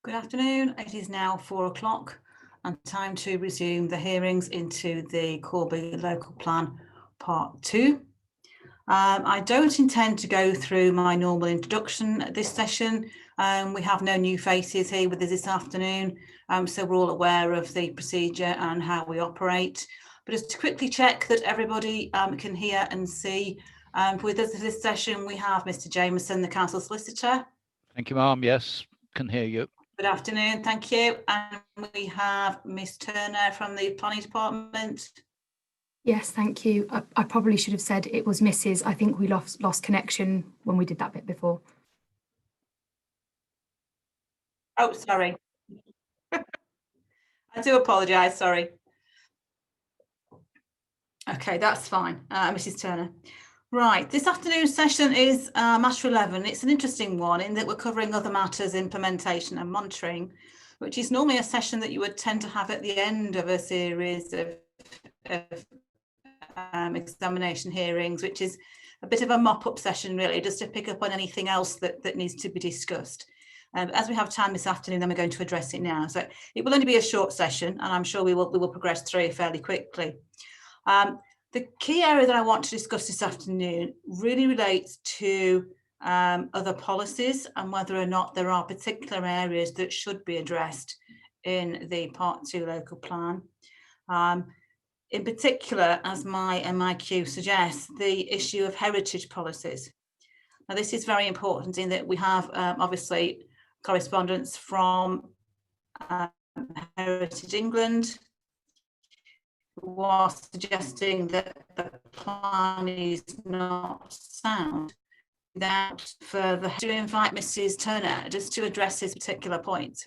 Good afternoon. It is now 4 o'clock and time to resume the hearings into the Corby Local Plan Part 2. I don't intend to go through my normal introduction at this session. We have no new faces here with us this afternoon, so we're all aware of the procedure and how we operate. But just to quickly check that everybody can hear and see, with us for this session we have Mr. Jameson, the Council Solicitor. Thank you, ma'am. Yes, can hear you. Good afternoon, thank you. And we have Miss Turner from the Planning Department. Yes, thank you. I probably should have said it was Mrs. I think we lost connection when we did that bit before. Oh, sorry. I do apologise, sorry. Okay, that's fine, Mrs. Turner. Right, this afternoon's session is matter 11. It's an interesting one in that we're covering other matters, implementation and monitoring, which is normally a session that you would tend to have at the end of a series of examination hearings, which is a bit of a mop-up session really, just to pick up on anything else that needs to be discussed. As we have time this afternoon, then we're going to address it now. So it will only be a short session, and I'm sure we will progress through it fairly quickly. The key area that I want to discuss this afternoon really relates to other policies and whether or not there are particular areas that should be addressed in the Part 2 local plan. In particular, as my MIQ suggests, the issue of heritage policies. Now, this is very important in that we have obviously correspondence from Heritage England, was suggesting that the plan is not sound. Without further ado, invite Mrs. Turner just to address this particular point.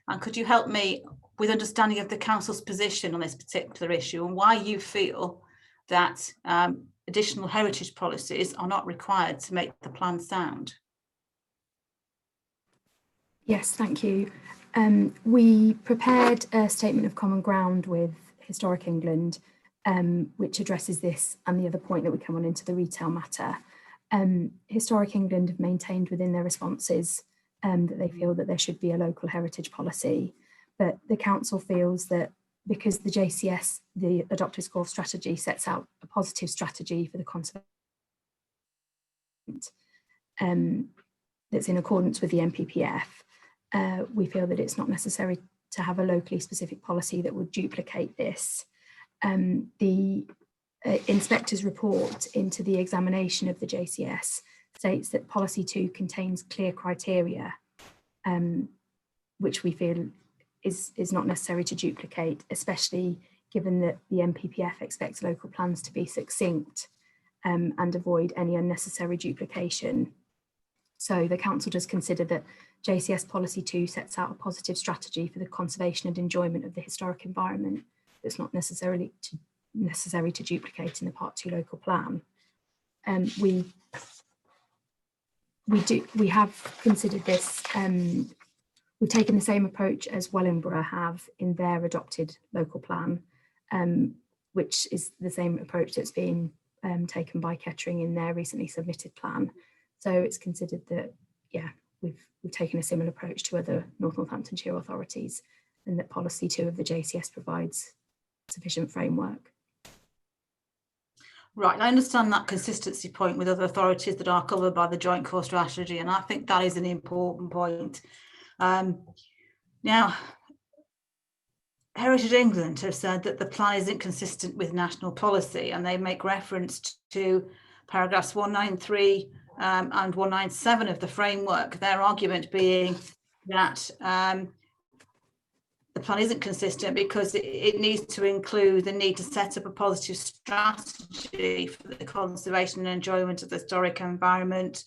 And could you help me with understanding of the council's position on this particular issue and why you feel that additional heritage policies are not required to make the plan sound? Yes, thank you. We prepared a statement of common ground with Historic England, which addresses this and the other point that we come on into the retail matter. Historic England have maintained within their responses that they feel that there should be a local heritage policy, but the council feels that because the JCS, the Adopted School Strategy, sets out a positive strategy for the conservation that's in accordance with the NPPF, we feel that it's not necessary to have a locally specific policy that would duplicate this. The inspector's report into the examination of the JCS states that policy 2 contains clear criteria, which we feel is not necessary to duplicate, especially given that the NPPF expects local plans to be succinct and avoid any unnecessary duplication. So the council does consider that JCS Policy 2 sets out a positive strategy for the conservation and enjoyment of the historic environment that's not necessary to duplicate in the Part 2 local plan. We have considered this. We've taken the same approach as Wellingborough have in their adopted local plan, which is the same approach that's being taken by Kettering in their recently submitted plan. So it's considered that, yeah, we've taken a similar approach to other Northamptonshire authorities, and that policy 2 of the JCS provides sufficient framework. Right, I understand that consistency point with other authorities that are covered by the Joint Core Strategy, and I think that is an important point. Now, Heritage England have said that the plan isn't consistent with national policy, and they make reference to paragraphs 193 and 197 of the framework, their argument being that the plan isn't consistent because it needs to include the need to set up a positive strategy for the conservation and enjoyment of the historic environment.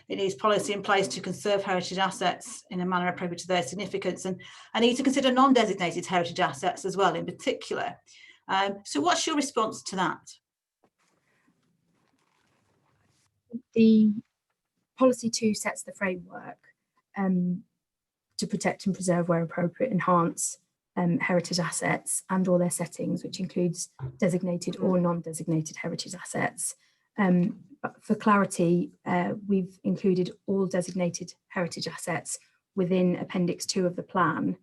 It needs policy in place to conserve heritage assets in a manner appropriate to their significance, and I need to consider non-designated heritage assets as well in particular. So what's your response to that? The policy 2 sets the framework to protect and preserve where appropriate, enhance heritage assets and all their settings, which includes designated or non-designated heritage assets. But for clarity, we've included all designated heritage assets within Appendix 2 of the plan,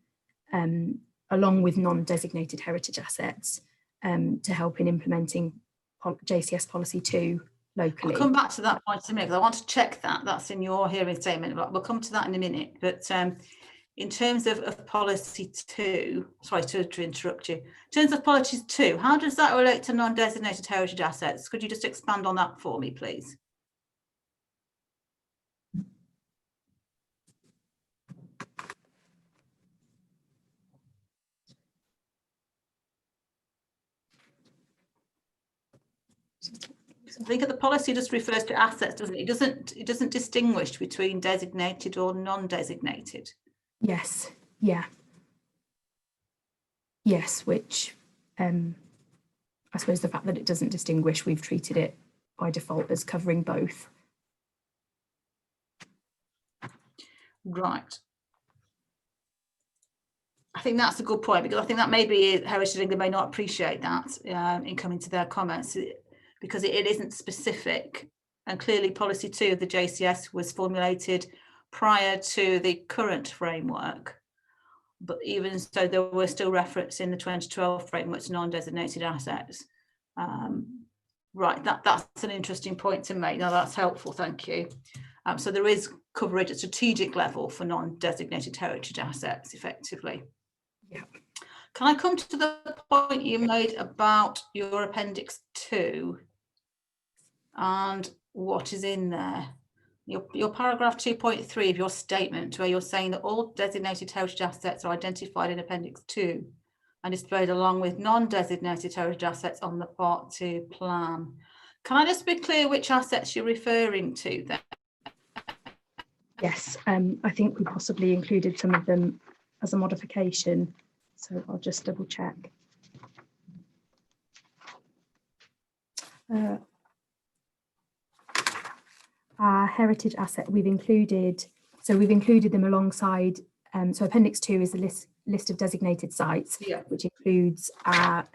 along with non-designated heritage assets, to help in implementing JCS Policy 2 locally. I'll come back to that point in a minute, because I want to check that. That's in your hearing statement, but we'll come to that in a minute. But in terms of Policy 2, sorry to interrupt you. In terms of Policy 2, how does that relate to non-designated heritage assets? Could you just expand on that for me, please? I think the policy just refers to assets, doesn't it? It doesn't distinguish between designated or non-designated. Yes, yeah. Yes, which I suppose the fact that it doesn't distinguish, we've treated it by default as covering both. Right. I think that's a good point, because I think that maybe Heritage England may not appreciate that in coming to their comments, because it isn't specific. And clearly Policy 2 of the JCS was formulated prior to the current framework. But even so, there were still reference in the 2012 framework to non-designated assets. Right, that's an interesting point to make. Now that's helpful, thank you. So there is coverage at strategic level for non-designated heritage assets, effectively. Yeah. Can I come to the point you made about your Appendix 2 and what is in there? Your paragraph 2.3 of your statement, where you're saying that all designated heritage assets are identified in Appendix 2 and displayed along with non-designated heritage assets on the Part 2 plan. Can I just be clear which assets you're referring to then? Yes, I think we possibly included some of them as a modification, so I'll just double check. Our heritage asset, we've included them alongside, so Appendix 2 is a list of designated sites, yeah, which includes our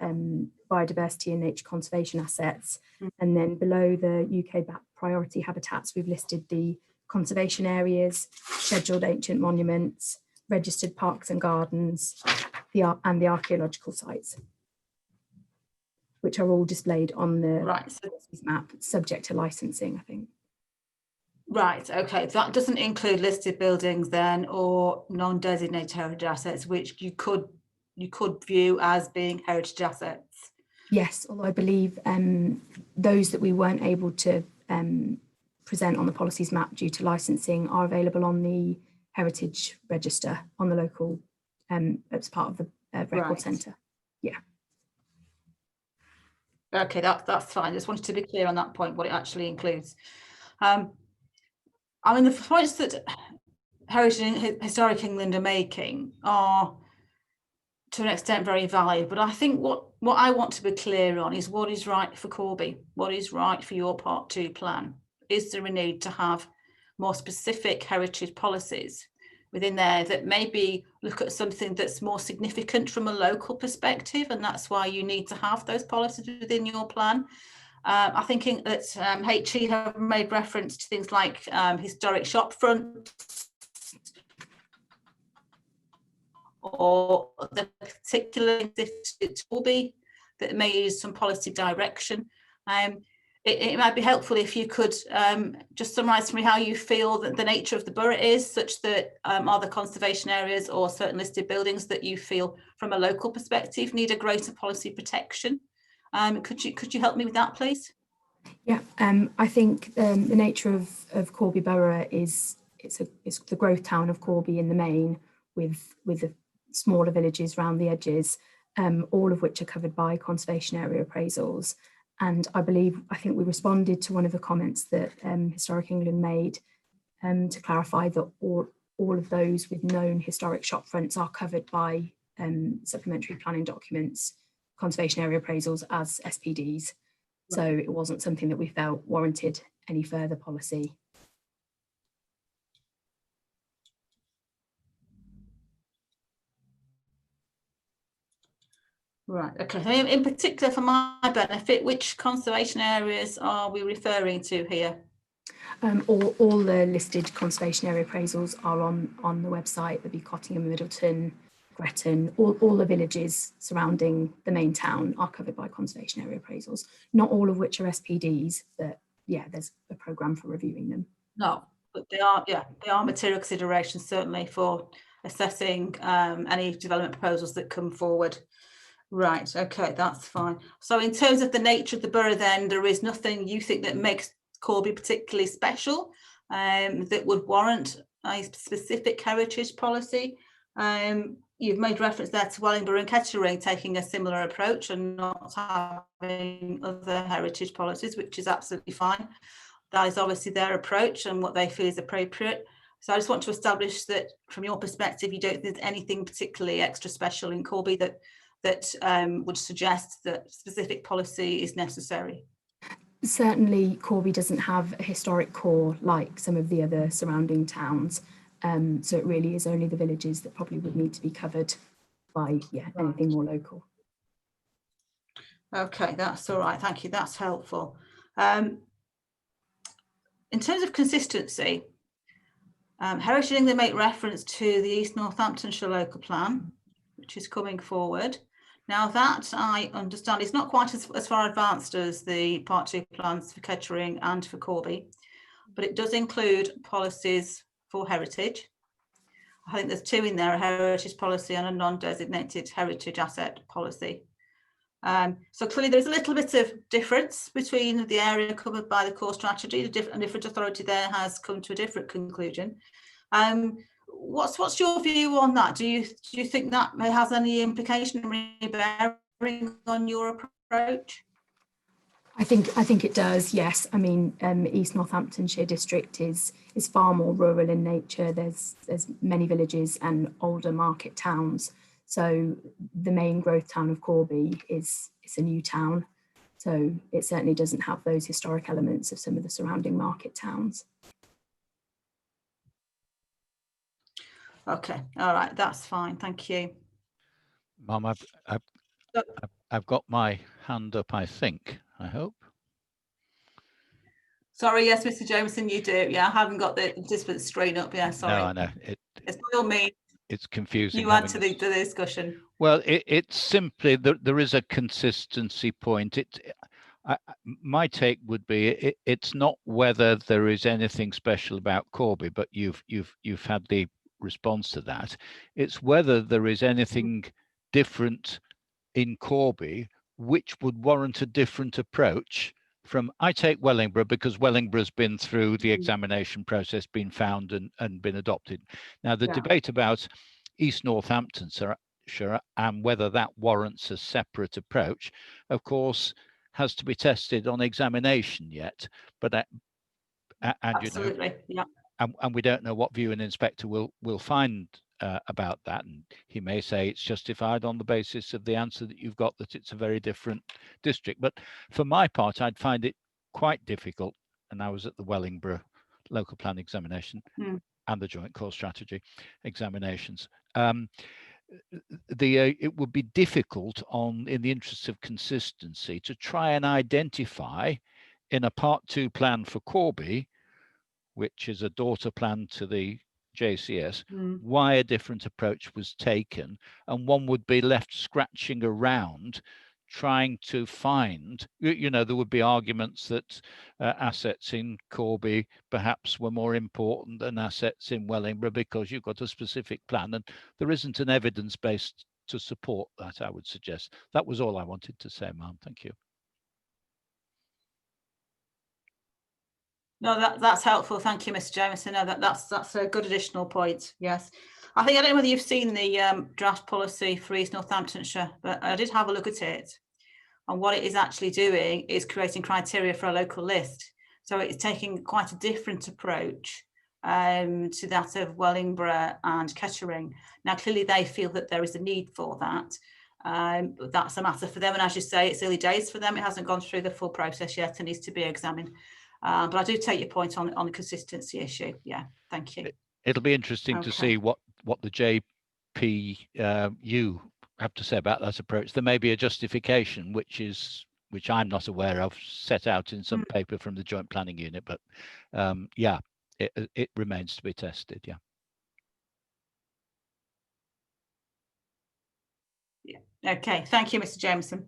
biodiversity and nature conservation assets. And then below the UK priority habitats, we've listed the conservation areas, scheduled ancient monuments, registered parks and gardens, and the archaeological sites, which are all displayed on the map, subject to licensing, I think. Right, okay, that doesn't include listed buildings then, or non-designated heritage assets, which you could view as being heritage assets. Yes, although I believe those that we weren't able to present on the policies map due to licensing are available on the heritage register on the local, as part of the record centre. Yeah. Okay, that's fine. Just wanted to be clear on that point, what it actually includes. I mean, the points that Heritage and Historic England are making are, to an extent, very valid. But I think what I want to be clear on is what is right for Corby, what is right for your Part 2 plan. Is there a need to have more specific heritage policies within there that maybe look at something that's more significant from a local perspective, and that's why you need to have those policies within your plan? I'm thinking that HE have made reference to things like historic shop fronts, or the particular it will be that may use some policy direction. It might be helpful if you could just summarise for me how you feel that the nature of the borough is, such that are the conservation areas or certain listed buildings that you feel from a local perspective need a greater policy protection. Could you help me with that, please? Yeah, I think the nature of Corby Borough is it's the growth town of Corby in the main, with the smaller villages around the edges, all of which are covered by conservation area appraisals. And I think we responded to one of the comments that Historic England made to clarify that all of those with known historic shop fronts are covered by supplementary planning documents, conservation area appraisals as SPDs. So it wasn't something that we felt warranted any further policy. Right, okay. In particular, for my benefit, which conservation areas are we referring to here? All the listed conservation area appraisals are on the website. There'll be Cottingham, Middleton, Gretton, all the villages surrounding the main town are covered by conservation area appraisals, not all of which are SPDs, but yeah, there's a programme for reviewing them. No, but they are material considerations, certainly, for assessing any development proposals that come forward. Right, okay, that's fine. So in terms of the nature of the borough then, there is nothing you think that makes Corby particularly special that would warrant a specific heritage policy? You've made reference there to Wellingborough and Kettering taking a similar approach and not having other heritage policies, which is absolutely fine. That is obviously their approach and what they feel is appropriate. So I just want to establish that from your perspective, you don't think there's anything particularly extra special in Corby that would suggest that specific policy is necessary. Certainly, Corby doesn't have a historic core like some of the other surrounding towns. So it really is only the villages that probably would need to be covered by anything more local. Okay, that's all right. Thank you. That's helpful. In terms of consistency, Heritage England make reference to the East Northamptonshire local plan, which is coming forward. Now that I understand is not quite as far advanced as the Part 2 plans for Kettering and for Corby, but it does include policies for heritage. I think there's two in there, a heritage policy and a non-designated heritage asset policy. So clearly there's a little bit of difference between the area covered by the core strategy. A different authority there has come to a different conclusion. What's your view on that? Do you think that has any implication or any bearing on your approach? I think it does. Yes, I mean East Northamptonshire district is far more rural in nature. There's many villages and older market towns. So the main growth town of Corby is a new town. So it certainly doesn't have those historic elements of some of the surrounding market towns. Okay, all right, that's fine. Thank you. Mum, I've got my hand up, I think, I hope. Sorry, yes, Mr. Jameson, you do. Yeah, I haven't got the participant screen up. Yeah, sorry. No, I know. It's by all means. It's confusing. You add to the discussion. Well, it's simply that there is a consistency point. My take would be it's not whether there is anything special about Corby, but you've had the response to that. It's whether there is anything different in Corby which would warrant a different approach from, I take Wellingborough because Wellingborough's been through the examination process, been found and been adopted. Now the debate about East Northamptonshire and whether that warrants a separate approach, of course, has to be tested on examination yet. But absolutely, you know, and we don't know what view an inspector will find about that, and he may say it's justified on the basis of the answer that you've got, that it's a very different district. But for my part, I'd find it quite difficult, and I was at the Wellingborough local plan examination and the joint core strategy examinations. It would be difficult in the interests of consistency to try and identify in a Part 2 plan for Corby, which is a daughter plan to the JCS, why a different approach was taken, and one would be left scratching around trying to find, there would be arguments that assets in Corby perhaps were more important than assets in Wellingborough because you've got a specific plan, and there isn't an evidence base to support that, I would suggest. That was all I wanted to say, ma'am. Thank you. No, that's helpful. Thank you, Mr. Jameson. No, that's a good additional point. Yes, I don't know whether you've seen the draft policy for East Northamptonshire, but I did have a look at it. And what it is actually doing is creating criteria for a local list. So it's taking quite a different approach to that of Wellingborough and Kettering. Now, clearly they feel that there is a need for that. But that's a matter for them. And as you say, it's early days for them. It hasn't gone through the full process yet and needs to be examined. But I do take your point on the consistency issue. Yeah, thank you. It'll be interesting to see what the JPU have to say about that approach. There may be a justification which is which I'm not aware of, set out in some paper from the Joint Planning Unit. But yeah, it remains to be tested. Yeah. Yeah. Okay. Thank you, Mr. Jameson.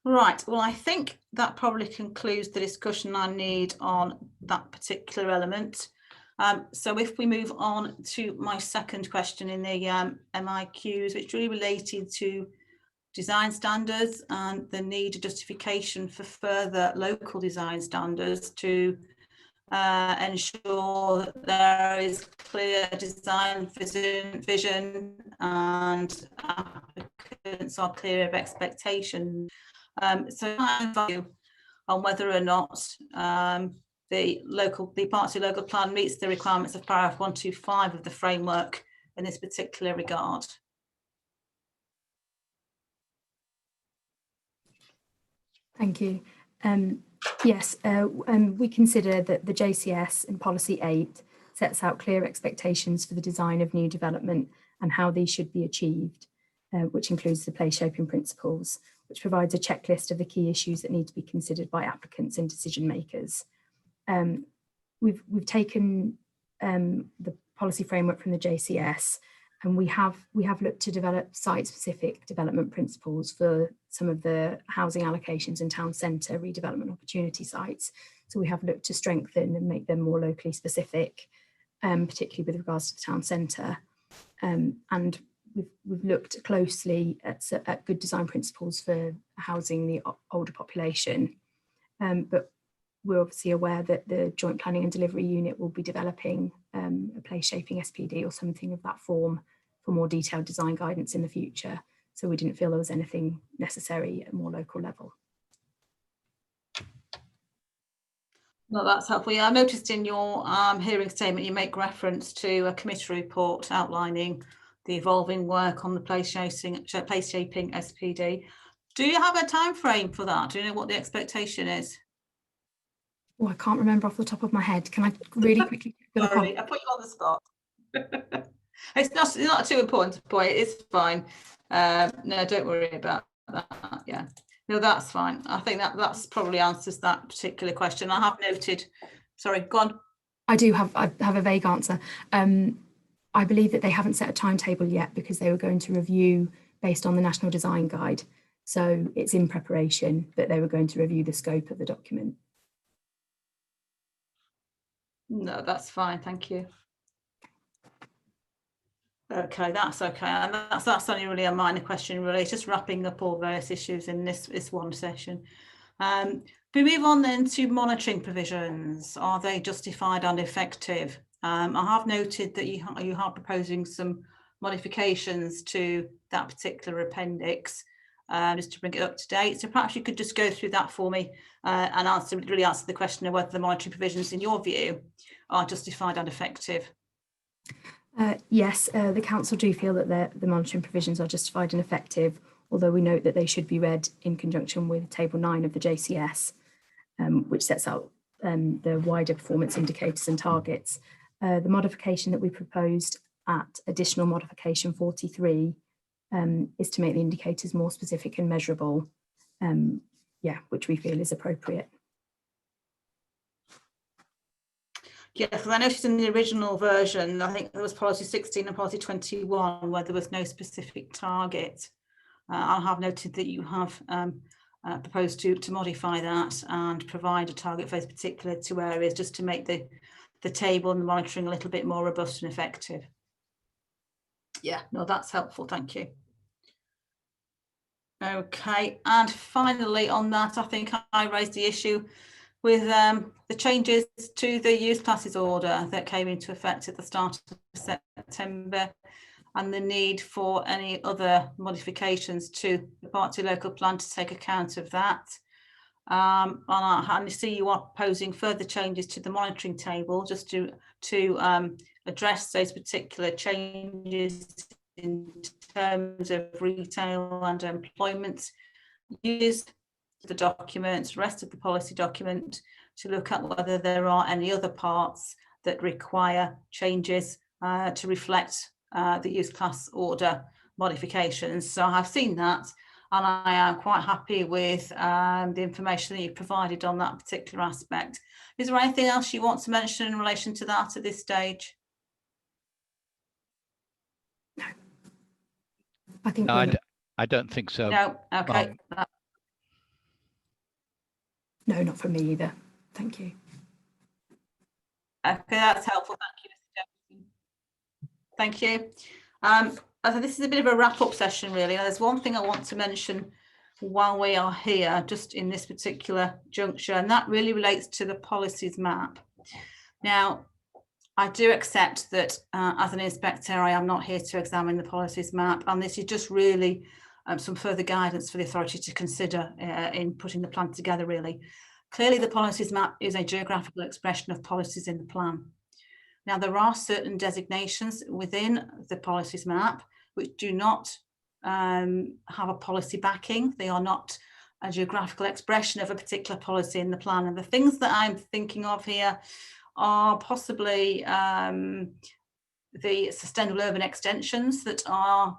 Right. Well, I think that probably concludes the discussion I need on that particular element. So if we move on to my second question in the MIQs, which really related to design standards and the need of justification for further local design standards to ensure that there is clear design vision and applicants are clear of expectation. So I value on whether or not the party local plan meets the requirements of paragraph 125 of the framework in this particular regard. Thank you. Yes, we consider that the JCS in Policy 8 sets out clear expectations for the design of new development and how these should be achieved, which includes the place shaping principles, which provides a checklist of the key issues that need to be considered by applicants and decision makers. We've taken the policy framework from the JCS, and we have looked to develop site-specific development principles for some of the housing allocations and town centre redevelopment opportunity sites. So we have looked to strengthen and make them more locally specific, particularly with regards to the town centre. And we've looked closely at good design principles for housing the older population. But we're obviously aware that the Joint Planning and Delivery Unit will be developing a place shaping SPD or something of that form for more detailed design guidance in the future. So we didn't feel there was anything necessary at a more local level. Well, that's helpful. Yeah, I noticed in your hearing statement you make reference to a committee report outlining the evolving work on the place shaping SPD. Do you have a time frame for that? Do you know what the expectation is? Oh, I can't remember off the top of my head. Can I really quickly? Sorry, I put you on the spot. It's not too important to point. It's fine. No, don't worry about that. Yeah, no, that's fine. I think that's probably answers that particular question. I have noted. Sorry, go on. I have a vague answer. I believe that they haven't set a timetable yet because they were going to review based on the National Design Guide. So it's in preparation, but they were going to review the scope of the document. No, that's fine. Thank you. Okay, that's okay. And that's only really a minor question, really. It's just wrapping up all various issues in this one session. We move on then to monitoring provisions. Are they justified and effective? I have noted that you are proposing some modifications to that particular appendix, just to bring it up to date. So perhaps you could just go through that for me and really answer the question of whether the monitoring provisions, in your view, are justified and effective. Yes, the council do feel that the monitoring provisions are justified and effective, although we note that they should be read in conjunction with Table 9 of the JCS, which sets out the wider performance indicators and targets. The modification that we proposed at additional modification 43 is to make the indicators more specific and measurable, which we feel is appropriate. Yeah, because I noticed in the original version, I think there was policy 16 and policy 21 where there was no specific target. I have noted that you have proposed to modify that and provide a target for those particular two areas, just to make the table and the monitoring a little bit more robust and effective. Yeah, no, that's helpful. Thank you. Okay, and finally on that, I think I raised the issue with the changes to the use classes order that came into effect at the start of September, and the need for any other modifications to the party local plan to take account of that. And I see you are proposing further changes to the monitoring table just to address those particular changes in terms of retail and employment use the documents, rest of the policy document, to look at whether there are any other parts that require changes to reflect the use class order modifications. So I have seen that, and I am quite happy with the information that you provided on that particular aspect. Is there anything else you want to mention in relation to that at this stage? No. I think No, I don't think so. No, okay. No, not from me either. Thank you. Okay, that's helpful. Thank you, Mr. Thank you. This is a bit of a wrap-up session, really. Now, there's one thing I want to mention while we are here, just in this particular juncture, and that really relates to the policies map. Now, I do accept that as an inspector, I am not here to examine the policies map, and this is just really some further guidance for the authority to consider in putting the plan together, really. Clearly, the policies map is a geographical expression of policies in the plan. Now, there are certain designations within the policies map which do not have a policy backing. They are not a geographical expression of a particular policy in the plan. And the things that I'm thinking of here are possibly the sustainable urban extensions that are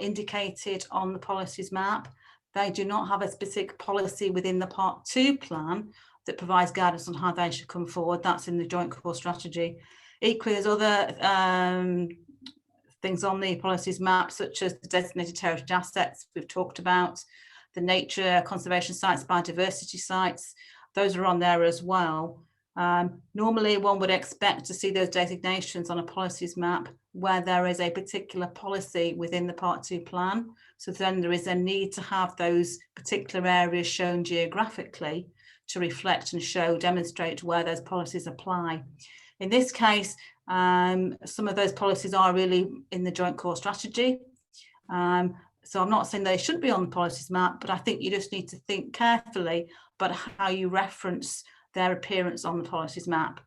indicated on the policies map. They do not have a specific policy within the Part 2 plan that provides guidance on how they should come forward. That's in the joint core strategy. Equally, there's other things on the policies map, such as the designated heritage assets we've talked about, the nature conservation sites, biodiversity sites, those are on there as well. Normally, one would expect to see those designations on a policies map where there is a particular policy within the Part 2 plan. So then there is a need to have those particular areas shown geographically to reflect and show, demonstrate where those policies apply. In this case, some of those policies are really in the joint core strategy. So I'm not saying they shouldn't be on the policies map, but I think you just need to think carefully about how you reference their appearance on the policies map.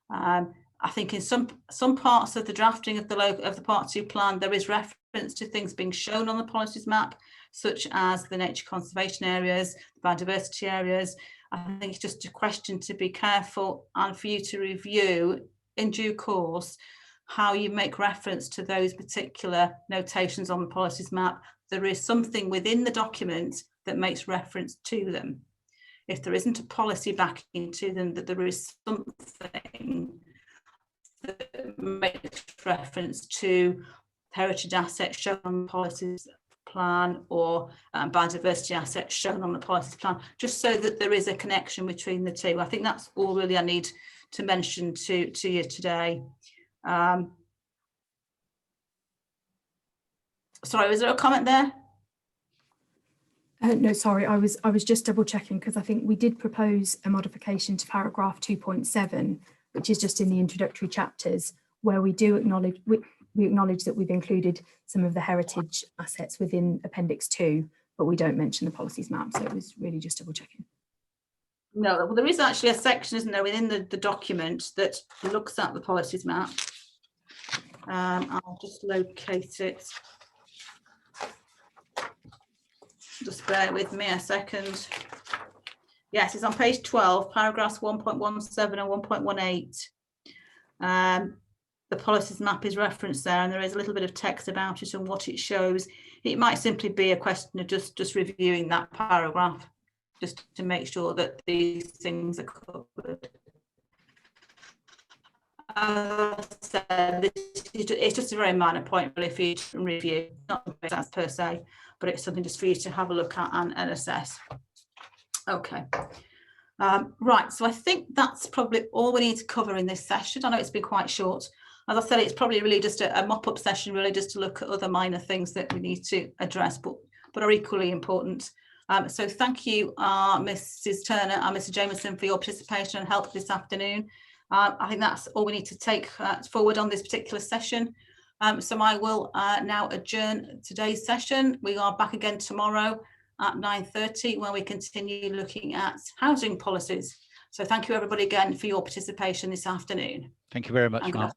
I think in some parts of the drafting of the Part 2 plan, there is reference to things being shown on the policies map, such as the nature conservation areas, the biodiversity areas. I think it's just a question to be careful and for you to review in due course how you make reference to those particular notations on the policies map. There is something within the document that makes reference to them. If there isn't a policy backing to them, that there is something that makes reference to heritage assets shown on the policies plan or biodiversity assets shown on the policies plan, just so that there is a connection between the two. I think that's all really I need to mention to you today. Sorry, was there a comment there? No, sorry, I was just double checking because I think we did propose a modification to paragraph 2.7, which is just in the introductory chapters, where we do acknowledge we acknowledge that we've included some of the heritage assets within Appendix 2, but we don't mention the policies map. So it was really just double checking. No, well, there is actually a section, isn't there, within the document that looks at the policies map. I'll just locate it. Just bear with me a second. Yes, it's on page 12, paragraphs 1.17 and 1.18. The policies map is referenced there, and there is a little bit of text about it and what it shows. It might simply be a question of just reviewing that paragraph, just to make sure that these things are covered. It's just a very minor point, really, for you to review, not as per se, but it's something just for you to have a look at and assess. Okay. Right, so I think that's probably all we need to cover in this session. I know it's been quite short. As I said, it's probably really just a mop-up session, really, just to look at other minor things that we need to address, but are equally important. So thank you, Mrs. Turner and Mr. Jameson, for your participation and help this afternoon. I think that's all we need to take forward on this particular session. So I will now adjourn today's session. We are back again tomorrow at 9:30, where we continue looking at housing policies. So thank you, everybody, again for your participation this afternoon. Thank you very much, Matt.